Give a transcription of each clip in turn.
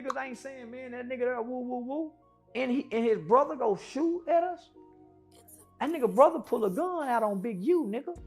Niggas ain't saying, man, that nigga there, woo, woo, woo. And his brother go shoot at us. That nigga brother pull a gun out on Big U, nigga.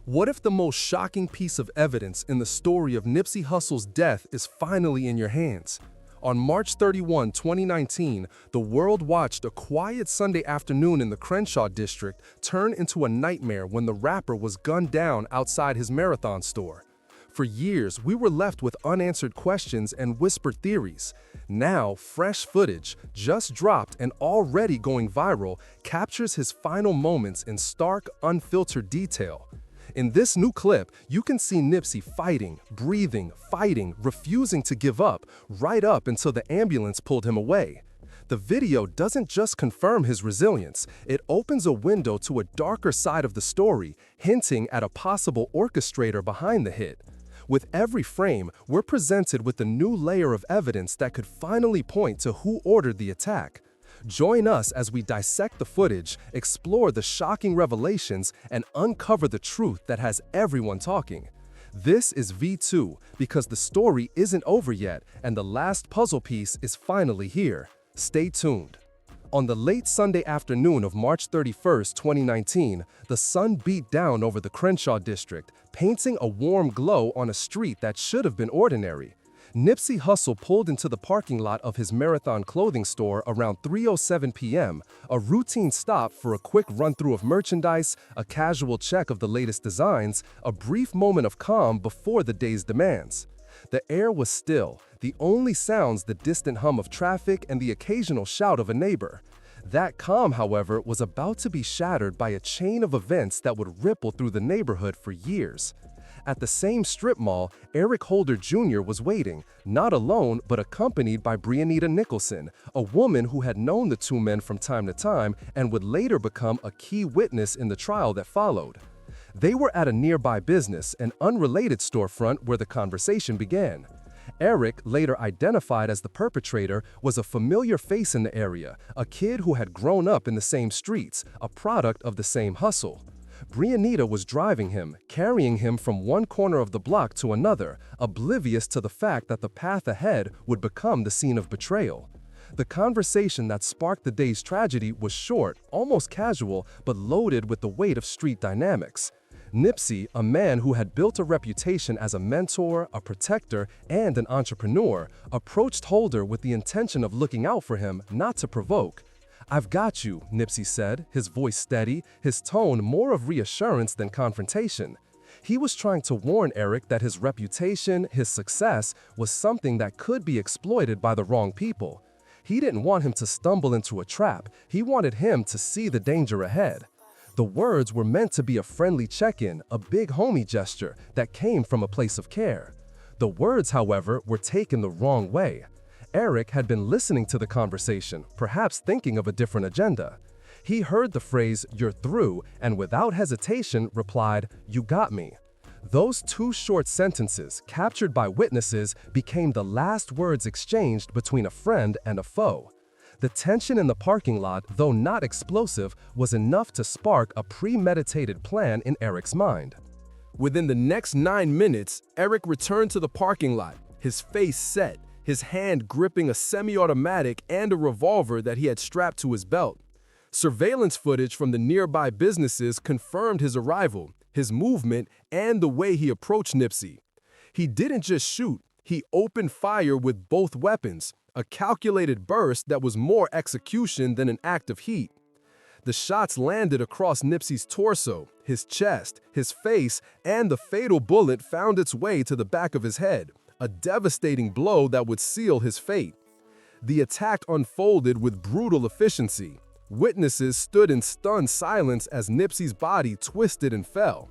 What if the most shocking piece of evidence in the story of Nipsey Hussle's death is finally in your hands? On March 31, 2019, the world watched a quiet Sunday afternoon in the Crenshaw district turn into a nightmare when the rapper was gunned down outside his Marathon store. For years, we were left with unanswered questions and whispered theories. Now, fresh footage, just dropped and already going viral, captures his final moments in stark, unfiltered detail. In this new clip, you can see Nipsey fighting, breathing, fighting, refusing to give up, right up until the ambulance pulled him away. The video doesn't just confirm his resilience, it opens a window to a darker side of the story, hinting at a possible orchestrator behind the hit. With every frame, we're presented with a new layer of evidence that could finally point to who ordered the attack. Join us as we dissect the footage, explore the shocking revelations, and uncover the truth that has everyone talking. This is V2 because the story isn't over yet and the last puzzle piece is finally here. Stay tuned. On the late Sunday afternoon of March 31, 2019, the sun beat down over the Crenshaw district, painting a warm glow on a street that should have been ordinary. Nipsey Hussle pulled into the parking lot of his Marathon clothing store around 3:07 p.m., a routine stop for a quick run-through of merchandise, a casual check of the latest designs, a brief moment of calm before the day's demands. The air was still, the only sounds the distant hum of traffic and the occasional shout of a neighbor. That calm, however, was about to be shattered by a chain of events that would ripple through the neighborhood for years. At the same strip mall, Eric Holder Jr. was waiting, not alone but accompanied by Brianita Nicholson, a woman who had known the two men from time to time and would later become a key witness in the trial that followed. They were at a nearby business, an unrelated storefront where the conversation began. Eric, later identified as the perpetrator, was a familiar face in the area, a kid who had grown up in the same streets, a product of the same hustle. Brianita was driving him, carrying him from one corner of the block to another, oblivious to the fact that the path ahead would become the scene of betrayal. The conversation that sparked the day's tragedy was short, almost casual, but loaded with the weight of street dynamics. Nipsey, a man who had built a reputation as a mentor, a protector, and an entrepreneur, approached Holder with the intention of looking out for him, not to provoke. "I've got you," Nipsey said, his voice steady, his tone more of reassurance than confrontation. He was trying to warn Eric that his reputation, his success, was something that could be exploited by the wrong people. He didn't want him to stumble into a trap, he wanted him to see the danger ahead. The words were meant to be a friendly check-in, a big homie gesture that came from a place of care. The words, however, were taken the wrong way. Eric had been listening to the conversation, perhaps thinking of a different agenda. He heard the phrase, "You're through," and without hesitation replied, "You got me." Those two short sentences, captured by witnesses, became the last words exchanged between a friend and a foe. The tension in the parking lot, though not explosive, was enough to spark a premeditated plan in Eric's mind. Within the next 9 minutes, Eric returned to the parking lot, his face set, his hand gripping a semi-automatic and a revolver that he had strapped to his belt. Surveillance footage from the nearby businesses confirmed his arrival, his movement, and the way he approached Nipsey. He didn't just shoot, he opened fire with both weapons, a calculated burst that was more execution than an act of heat. The shots landed across Nipsey's torso, his chest, his face, and the fatal bullet found its way to the back of his head, a devastating blow that would seal his fate. The attack unfolded with brutal efficiency. Witnesses stood in stunned silence as Nipsey's body twisted and fell.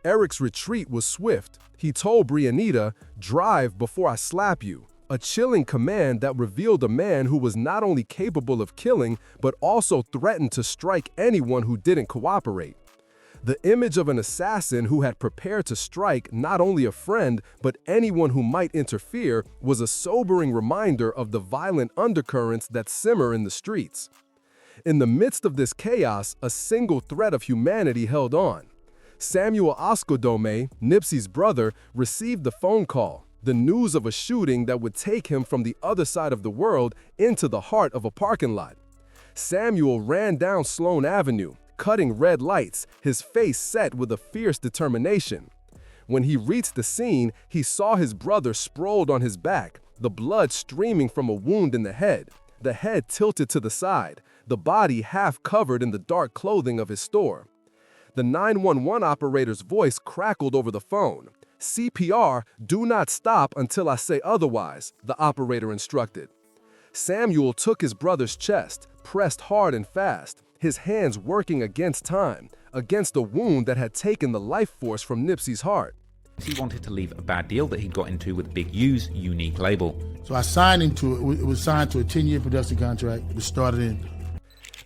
Eric's retreat was swift. He told Brianita, "Drive before I slap you," a chilling command that revealed a man who was not only capable of killing, but also threatened to strike anyone who didn't cooperate. The image of an assassin who had prepared to strike not only a friend, but anyone who might interfere was a sobering reminder of the violent undercurrents that simmer in the streets. In the midst of this chaos, a single thread of humanity held on. Samuel Oskodome, Nipsey's brother, received the phone call. the news of a shooting that would take him from the other side of the world into the heart of a parking lot. Samuel ran down Sloan Avenue, cutting red lights, his face set with a fierce determination. When he reached the scene, he saw his brother sprawled on his back, the blood streaming from a wound in the head tilted to the side, the body half covered in the dark clothing of his store. The 911 operator's voice crackled over the phone. "CPR, do not stop until I say otherwise," the operator instructed. Samuel took his brother's chest, pressed hard and fast, his hands working against time, against a wound that had taken the life force from Nipsey's heart. He wanted to leave a bad deal that he'd got into with Big U's unique label. So I signed into it. It was signed to a 10-year production contract, which started in.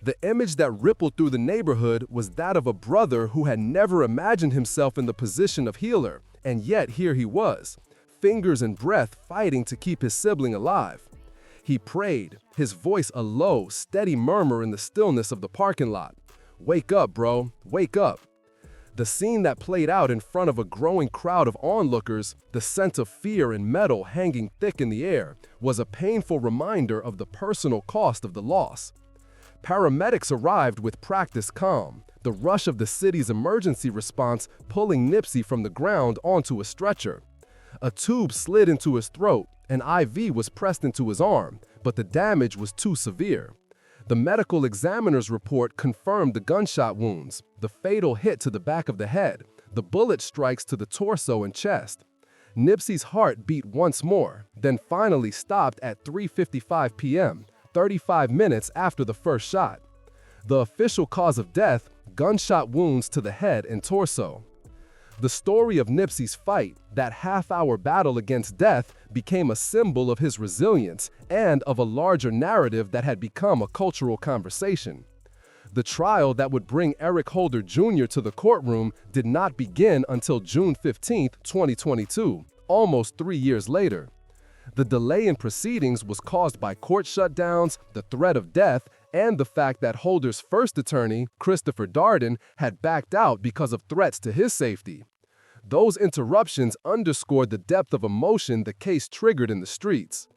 The image that rippled through the neighborhood was that of a brother who had never imagined himself in the position of healer, and yet here he was, fingers and breath fighting to keep his sibling alive. He prayed, his voice a low, steady murmur in the stillness of the parking lot. "Wake up, bro, wake up." The scene that played out in front of a growing crowd of onlookers, the scent of fear and metal hanging thick in the air, was a painful reminder of the personal cost of the loss. Paramedics arrived with practiced calm, the rush of the city's emergency response pulling Nipsey from the ground onto a stretcher. A tube slid into his throat, an IV was pressed into his arm, but the damage was too severe. The medical examiner's report confirmed the gunshot wounds, the fatal hit to the back of the head, the bullet strikes to the torso and chest. Nipsey's heart beat once more, then finally stopped at 3:55 p.m., 35 minutes after the first shot. The official cause of death, gunshot wounds to the head and torso. The story of Nipsey's fight, that half-hour battle against death, became a symbol of his resilience and of a larger narrative that had become a cultural conversation. The trial that would bring Eric Holder Jr. to the courtroom did not begin until June 15, 2022, almost 3 years later. The delay in proceedings was caused by court shutdowns, the threat of death, and the fact that Holder's first attorney, Christopher Darden, had backed out because of threats to his safety. Those interruptions underscored the depth of emotion the case triggered in the streets.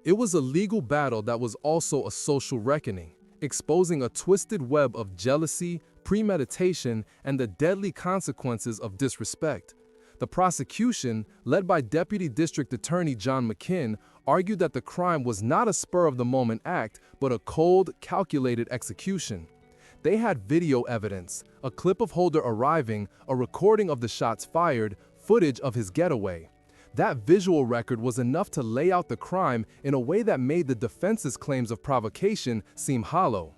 It was a legal battle that was also a social reckoning, exposing a twisted web of jealousy, premeditation, and the deadly consequences of disrespect. The prosecution, led by Deputy District Attorney John McKinn, argued that the crime was not a spur-of-the-moment act, but a cold, calculated execution. They had video evidence, a clip of Holder arriving, a recording of the shots fired, footage of his getaway. That visual record was enough to lay out the crime in a way that made the defense's claims of provocation seem hollow.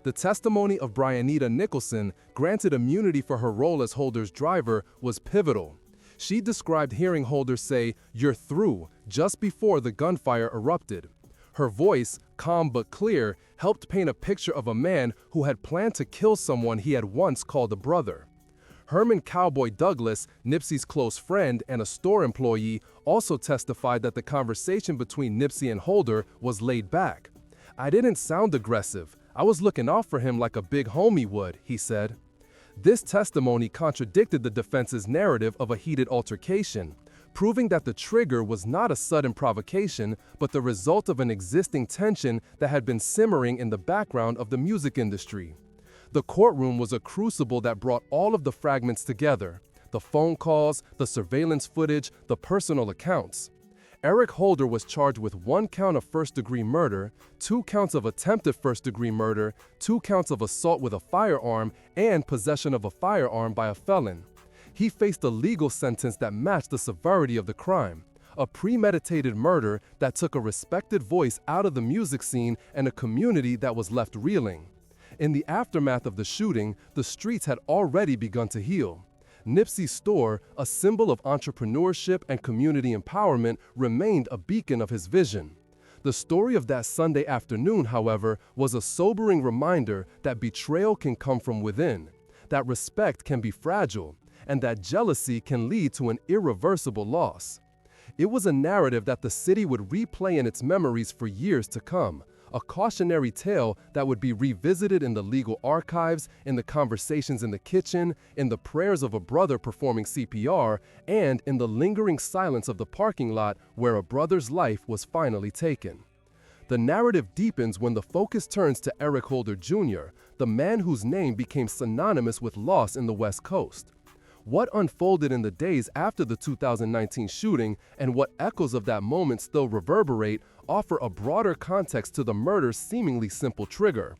The testimony of Brianita Nicholson, granted immunity for her role as Holder's driver, was pivotal. She described hearing Holder say, "You're through," just before the gunfire erupted. Her voice, calm but clear, helped paint a picture of a man who had planned to kill someone he had once called a brother. Herman Cowboy Douglas, Nipsey's close friend and a store employee, also testified that the conversation between Nipsey and Holder was laid back. "I didn't sound aggressive. I was looking out for him like a big homie would," he said. This testimony contradicted the defense's narrative of a heated altercation, proving that the trigger was not a sudden provocation, but the result of an existing tension that had been simmering in the background of the music industry. The courtroom was a crucible that brought all of the fragments together: the phone calls, the surveillance footage, the personal accounts. Eric Holder was charged with 1 count of first-degree murder, 2 counts of attempted first-degree murder, 2 counts of assault with a firearm, and possession of a firearm by a felon. He faced a legal sentence that matched the severity of the crime, a premeditated murder that took a respected voice out of the music scene and a community that was left reeling. In the aftermath of the shooting, the streets had already begun to heal. Nipsey's store, a symbol of entrepreneurship and community empowerment, remained a beacon of his vision. The story of that Sunday afternoon, however, was a sobering reminder that betrayal can come from within, that respect can be fragile, and that jealousy can lead to an irreversible loss. It was a narrative that the city would replay in its memories for years to come, a cautionary tale that would be revisited in the legal archives, in the conversations in the kitchen, in the prayers of a brother performing CPR, and in the lingering silence of the parking lot where a brother's life was finally taken. The narrative deepens when the focus turns to Eric Holder Jr., the man whose name became synonymous with loss in the West Coast. What unfolded in the days after the 2019 shooting and what echoes of that moment still reverberate offer a broader context to the murder's seemingly simple trigger.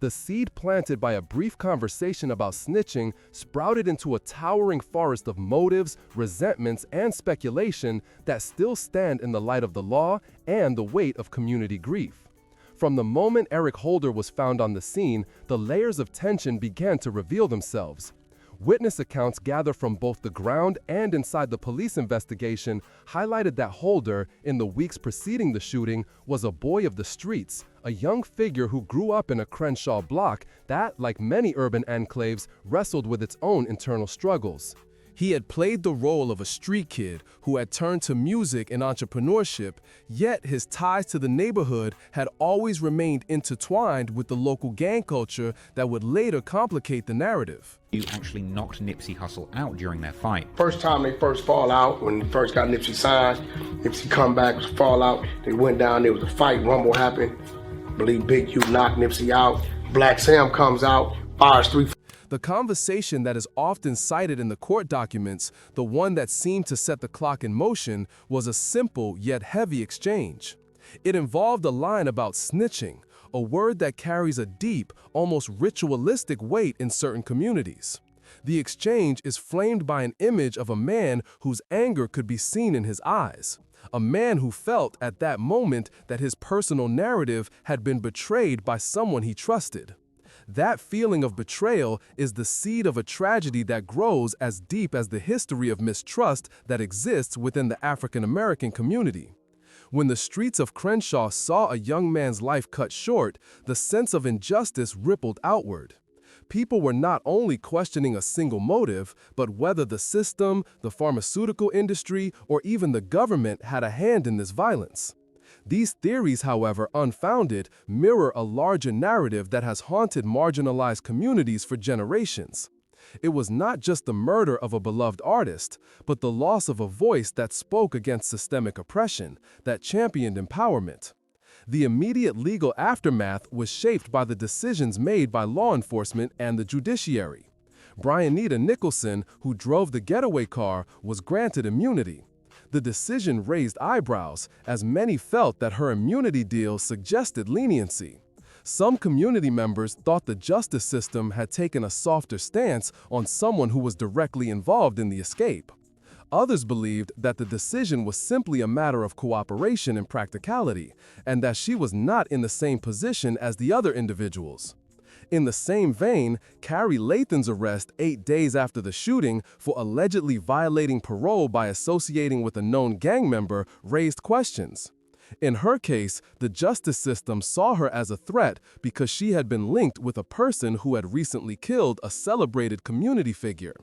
The seed planted by a brief conversation about snitching sprouted into a towering forest of motives, resentments, and speculation that still stand in the light of the law and the weight of community grief. From the moment Eric Holder was found on the scene, the layers of tension began to reveal themselves. Witness accounts gathered from both the ground and inside the police investigation highlighted that Holder, in the weeks preceding the shooting, was a boy of the streets, a young figure who grew up in a Crenshaw block that, like many urban enclaves, wrestled with its own internal struggles. He had played the role of a street kid who had turned to music and entrepreneurship, yet his ties to the neighborhood had always remained intertwined with the local gang culture that would later complicate the narrative. You actually knocked Nipsey Hussle out during their fight. First time they first fall out, when they first got Nipsey signed, Nipsey come back, was fall out, they went down, there was a fight, rumble happened. I believe Big U knocked Nipsey out. Blacc Sam comes out, fires 3. The conversation that is often cited in the court documents, the one that seemed to set the clock in motion, was a simple yet heavy exchange. It involved a line about snitching, a word that carries a deep, almost ritualistic weight in certain communities. The exchange is framed by an image of a man whose anger could be seen in his eyes, a man who felt at that moment that his personal narrative had been betrayed by someone he trusted. That feeling of betrayal is the seed of a tragedy that grows as deep as the history of mistrust that exists within the African American community. When the streets of Crenshaw saw a young man's life cut short, the sense of injustice rippled outward. People were not only questioning a single motive, but whether the system, the pharmaceutical industry, or even the government had a hand in this violence. These theories, however unfounded, mirror a larger narrative that has haunted marginalized communities for generations. It was not just the murder of a beloved artist, but the loss of a voice that spoke against systemic oppression, that championed empowerment. The immediate legal aftermath was shaped by the decisions made by law enforcement and the judiciary. Brianita Nicholson, who drove the getaway car, was granted immunity. The decision raised eyebrows, as many felt that her immunity deal suggested leniency. Some community members thought the justice system had taken a softer stance on someone who was directly involved in the escape. Others believed that the decision was simply a matter of cooperation and practicality, and that she was not in the same position as the other individuals. In the same vein, Carrie Lathan's arrest 8 days after the shooting for allegedly violating parole by associating with a known gang member raised questions. In her case, the justice system saw her as a threat because she had been linked with a person who had recently killed a celebrated community figure.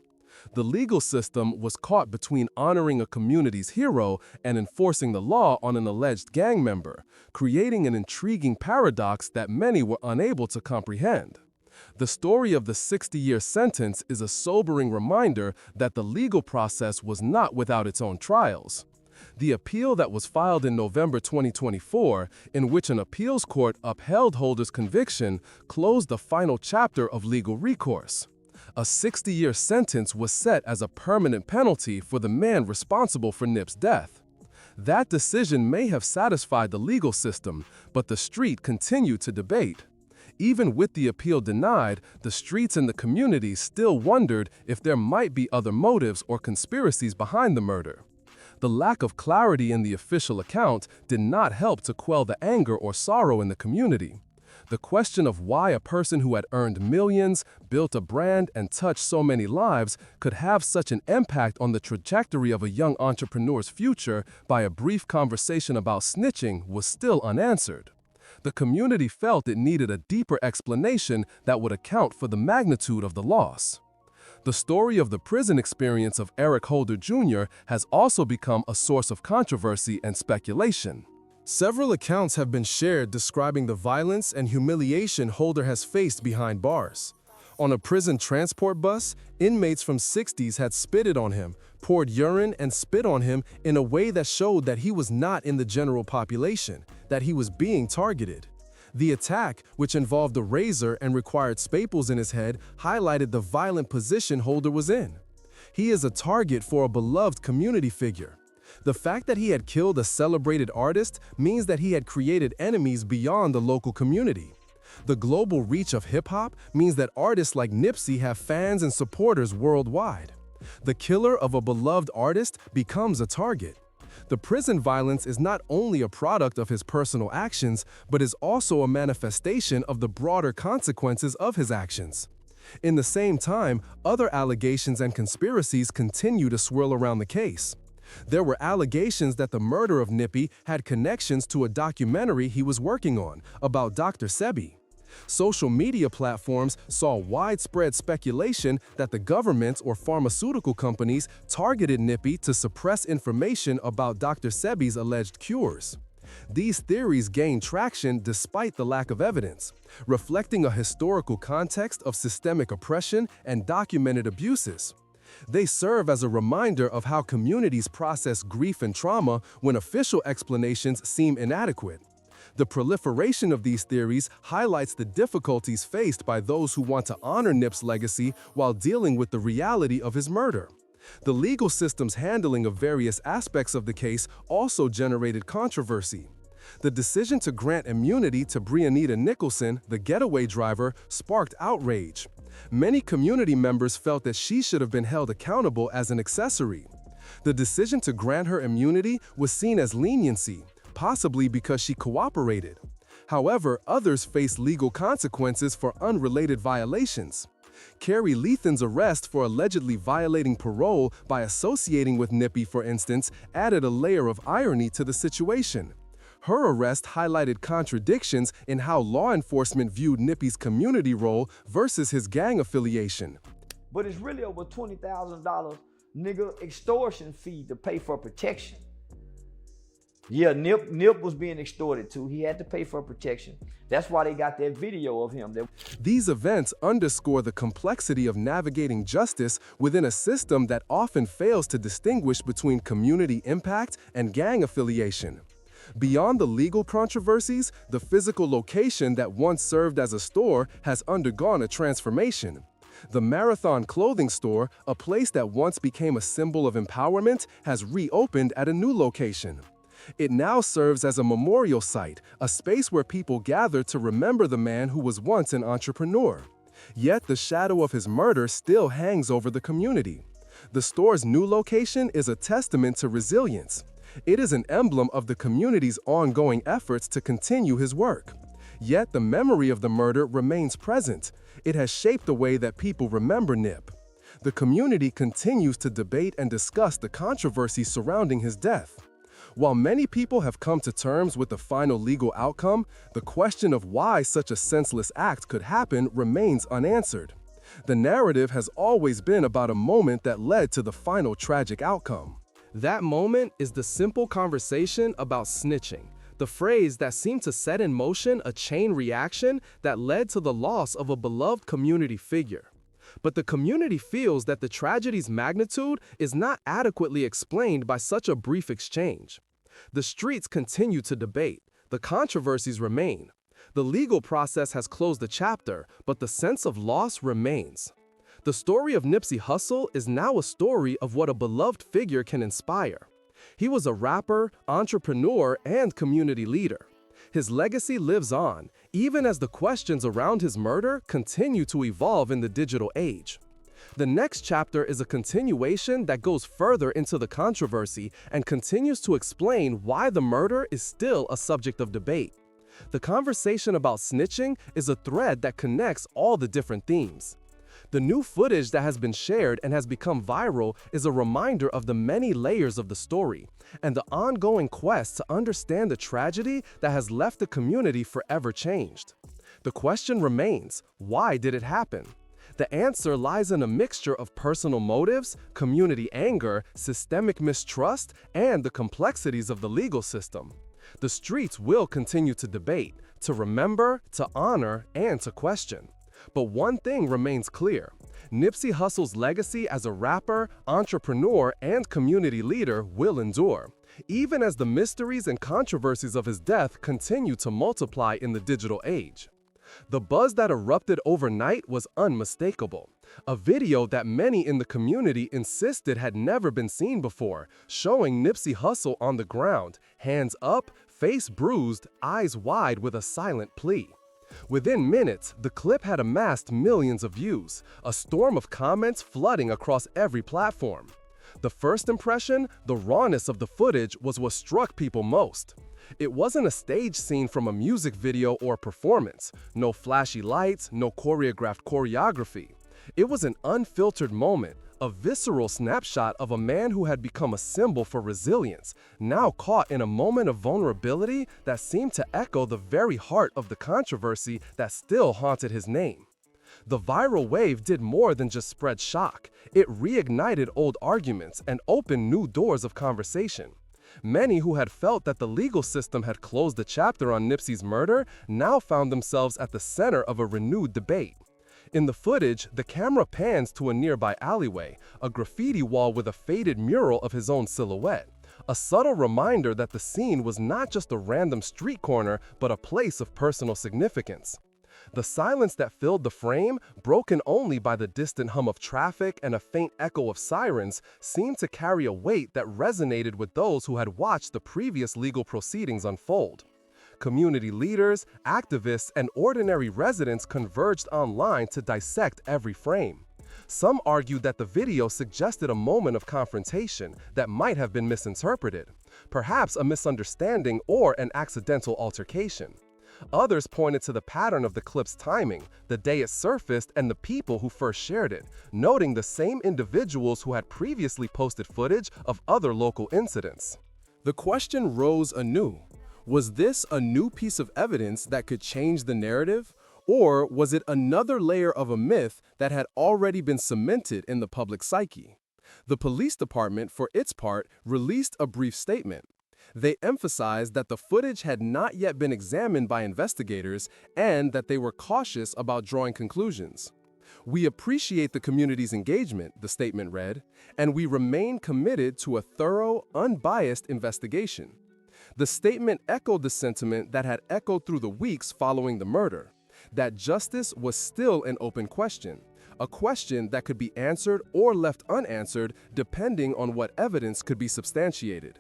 The legal system was caught between honoring a community's hero and enforcing the law on an alleged gang member, creating an intriguing paradox that many were unable to comprehend. The story of the 60-year sentence is a sobering reminder that the legal process was not without its own trials. The appeal that was filed in November 2024, in which an appeals court upheld Holder's conviction, closed the final chapter of legal recourse. A 60-year sentence was set as a permanent penalty for the man responsible for Nip's death. That decision may have satisfied the legal system, but the street continued to debate. Even with the appeal denied, the streets and the community still wondered if there might be other motives or conspiracies behind the murder. The lack of clarity in the official account did not help to quell the anger or sorrow in the community. The question of why a person who had earned millions, built a brand, and touched so many lives could have such an impact on the trajectory of a young entrepreneur's future by a brief conversation about snitching was still unanswered. The community felt it needed a deeper explanation that would account for the magnitude of the loss. The story of the prison experience of Eric Holder Jr. has also become a source of controversy and speculation. Several accounts have been shared describing the violence and humiliation Holder has faced behind bars. On a prison transport bus, inmates from 60s had spitted on him, poured urine and spit on him in a way that showed that he was not in the general population, that he was being targeted. The attack, which involved a razor and required staples in his head, highlighted the violent position Holder was in. He is a target for a beloved community figure. The fact that he had killed a celebrated artist means that he had created enemies beyond the local community. The global reach of hip-hop means that artists like Nipsey have fans and supporters worldwide. The killer of a beloved artist becomes a target. The prison violence is not only a product of his personal actions, but is also a manifestation of the broader consequences of his actions. In the same time, other allegations and conspiracies continue to swirl around the case. There were allegations that the murder of Nippy had connections to a documentary he was working on about Dr. Sebi. Social media platforms saw widespread speculation that the government or pharmaceutical companies targeted Nippy to suppress information about Dr. Sebi's alleged cures. These theories gained traction despite the lack of evidence, reflecting a historical context of systemic oppression and documented abuses. They serve as a reminder of how communities process grief and trauma when official explanations seem inadequate. The proliferation of these theories highlights the difficulties faced by those who want to honor Nip's legacy while dealing with the reality of his murder. The legal system's handling of various aspects of the case also generated controversy. The decision to grant immunity to Breonnetta Nicholson, the getaway driver, sparked outrage. Many community members felt that she should have been held accountable as an accessory. The decision to grant her immunity was seen as leniency, possibly because she cooperated. However, others faced legal consequences for unrelated violations. Carrie Lethan's arrest for allegedly violating parole by associating with Nippy, for instance, added a layer of irony to the situation. Her arrest highlighted contradictions in how law enforcement viewed Nippy's community role versus his gang affiliation. But it's really over $20,000 nigga extortion fee to pay for protection. Yeah, Nip was being extorted too. He had to pay for protection. That's why they got that video of him. These events underscore the complexity of navigating justice within a system that often fails to distinguish between community impact and gang affiliation. Beyond the legal controversies, the physical location that once served as a store has undergone a transformation. The Marathon clothing store, a place that once became a symbol of empowerment, has reopened at a new location. It now serves as a memorial site, a space where people gather to remember the man who was once an entrepreneur. Yet the shadow of his murder still hangs over the community. The store's new location is a testament to resilience. It is an emblem of the community's ongoing efforts to continue his work. Yet the memory of the murder remains present. It has shaped the way that people remember Nip. The community continues to debate and discuss the controversy surrounding his death. While many people have come to terms with the final legal outcome, the question of why such a senseless act could happen remains unanswered. The narrative has always been about a moment that led to the final tragic outcome. That moment is the simple conversation about snitching, the phrase that seemed to set in motion a chain reaction that led to the loss of a beloved community figure. But the community feels that the tragedy's magnitude is not adequately explained by such a brief exchange. The streets continue to debate. The controversies remain. The legal process has closed the chapter, but the sense of loss remains. The story of Nipsey Hussle is now a story of what a beloved figure can inspire. He was a rapper, entrepreneur, and community leader. His legacy lives on, even as the questions around his murder continue to evolve in the digital age. The next chapter is a continuation that goes further into the controversy and continues to explain why the murder is still a subject of debate. The conversation about snitching is a thread that connects all the different themes. The new footage that has been shared and has become viral is a reminder of the many layers of the story and the ongoing quest to understand the tragedy that has left the community forever changed. The question remains, why did it happen? The answer lies in a mixture of personal motives, community anger, systemic mistrust, and the complexities of the legal system. The streets will continue to debate, to remember, to honor, and to question. But one thing remains clear. Nipsey Hussle's legacy as a rapper, entrepreneur, and community leader will endure, even as the mysteries and controversies of his death continue to multiply in the digital age. The buzz that erupted overnight was unmistakable. A video that many in the community insisted had never been seen before, showing Nipsey Hussle on the ground, hands up, face bruised, eyes wide with a silent plea. Within minutes, the clip had amassed millions of views, a storm of comments flooding across every platform. The first impression, the rawness of the footage, was what struck people most. It wasn't a stage scene from a music video or performance, no flashy lights, no choreographed choreography. It was an unfiltered moment, a visceral snapshot of a man who had become a symbol for resilience, now caught in a moment of vulnerability that seemed to echo the very heart of the controversy that still haunted his name. The viral wave did more than just spread shock. It reignited old arguments and opened new doors of conversation. Many who had felt that the legal system had closed the chapter on Nipsey's murder now found themselves at the center of a renewed debate. In the footage, the camera pans to a nearby alleyway, a graffiti wall with a faded mural of his own silhouette, a subtle reminder that the scene was not just a random street corner, but a place of personal significance. The silence that filled the frame, broken only by the distant hum of traffic and a faint echo of sirens, seemed to carry a weight that resonated with those who had watched the previous legal proceedings unfold. Community leaders, activists, and ordinary residents converged online to dissect every frame. Some argued that the video suggested a moment of confrontation that might have been misinterpreted, perhaps a misunderstanding or an accidental altercation. Others pointed to the pattern of the clip's timing, the day it surfaced, and the people who first shared it, noting the same individuals who had previously posted footage of other local incidents. The question rose anew. Was this a new piece of evidence that could change the narrative? Or was it another layer of a myth that had already been cemented in the public psyche? The police department, for its part, released a brief statement. They emphasized that the footage had not yet been examined by investigators and that they were cautious about drawing conclusions. "We appreciate the community's engagement," the statement read, "and we remain committed to a thorough, unbiased investigation." The statement echoed the sentiment that had echoed through the weeks following the murder, that justice was still an open question, a question that could be answered or left unanswered depending on what evidence could be substantiated.